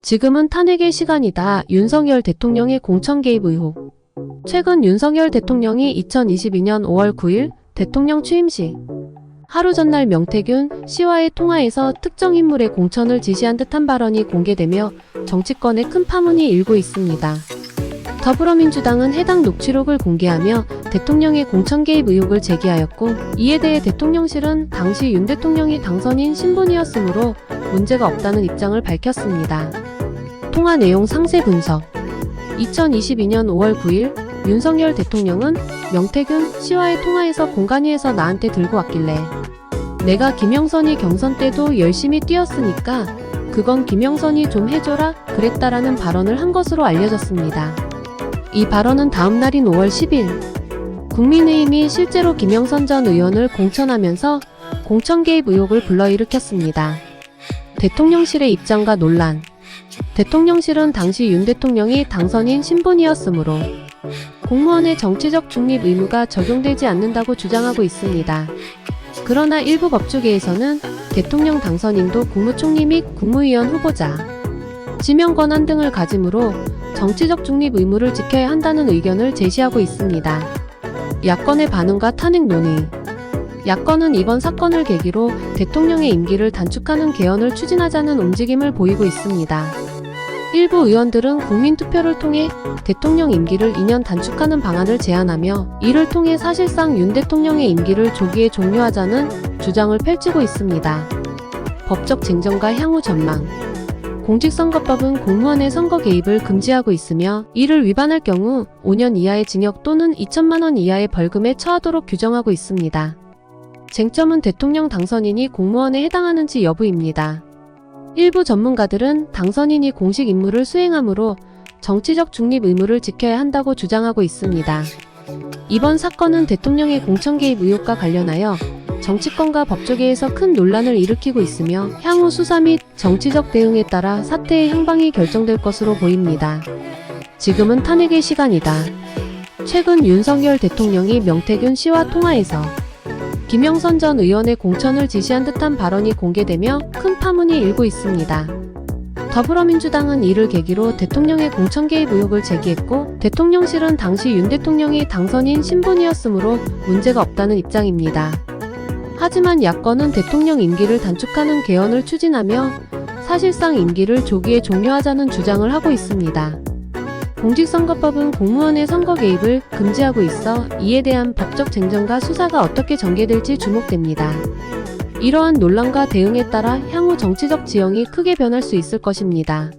지금은 탄핵의 시간이다. 윤석열 대통령의 공천 개입 의혹. 최근 윤석열 대통령이 2022년 5월 9일 대통령 취임식 하루 전날 명태균 씨와의 통화에서 특정 인물의 공천을 지시한 듯한 발언이 공개되며 정치권에 큰 파문이 일고 있습니다. 더불어민주당은 해당 녹취록을 공개하며 대통령의 공천 개입 의혹을 제기하였고, 이에 대해 대통령실은 당시 윤 대통령이 당선인 신분이었으므로 문제가 없다는 입장을 밝혔습니다. 통화 내용 상세 분석. 2022년 5월 9일 윤석열 대통령은 명태균 씨와의 통화에서 공간위에서 나한테 들고 왔길래 내가 김영선이 경선 때도 열심히 뛰었으니까 그건 김영선이 좀 해줘라 그랬다라는 발언을 한 것으로 알려졌습니다. 이 발언은 다음 날인 5월 10일 국민의힘이 실제로 김영선 전 의원을 공천하면서 공천 개입 의혹을 불러일으켰습니다. 대통령실의 입장과 논란. 대통령실은 당시 윤 대통령이 당선인 신분이었으므로 공무원의 정치적 중립 의무가 적용되지 않는다고 주장하고 있습니다. 그러나 일부 법조계에서는 대통령 당선인도 국무총리 및 국무위원 후보자, 지명 권한 등을 가지므로 정치적 중립 의무를 지켜야 한다는 의견을 제시하고 있습니다. 야권의 반응과 탄핵 논의. 야권은 이번 사건을 계기로 대통령의 임기를 단축하는 개헌을 추진하자는 움직임을 보이고 있습니다. 일부 의원들은 국민투표를 통해 대통령 임기를 2년 단축하는 방안을 제안하며, 이를 통해 사실상 윤 대통령의 임기를 조기에 종료하자는 주장을 펼치고 있습니다. 법적 쟁점과 향후 전망. 공직선거법은 공무원의 선거 개입을 금지하고 있으며, 이를 위반할 경우 5년 이하의 징역 또는 2천만 원 이하의 벌금에 처하도록 규정하고 있습니다. 쟁점은 대통령 당선인이 공무원에 해당하는지 여부입니다. 일부 전문가들은 당선인이 공식 임무를 수행하므로 정치적 중립 의무를 지켜야 한다고 주장하고 있습니다. 이번 사건은 대통령의 공천 개입 의혹과 관련하여 정치권과 법조계에서 큰 논란을 일으키고 있으며, 향후 수사 및 정치적 대응에 따라 사태의 향방이 결정될 것으로 보입니다. 지금은 탄핵의 시간이다. 최근 윤석열 대통령이 명태균 씨와 통화에서 김영선 전 의원의 공천을 지시한 듯한 발언이 공개되며 큰 파문이 일고 있습니다. 더불어민주당은 이를 계기로 대통령의 공천 개입 의혹을 제기했고, 대통령실은 당시 윤 대통령이 당선인 신분이었으므로 문제가 없다는 입장입니다. 하지만 야권은 대통령 임기를 단축하는 개헌을 추진하며 사실상 임기를 조기에 종료하자는 주장을 하고 있습니다. 공직선거법은 공무원의 선거 개입을 금지하고 있어 이에 대한 법적 쟁점과 수사가 어떻게 전개될지 주목됩니다. 이러한 논란과 대응에 따라 향후 정치적 지형이 크게 변할 수 있을 것입니다.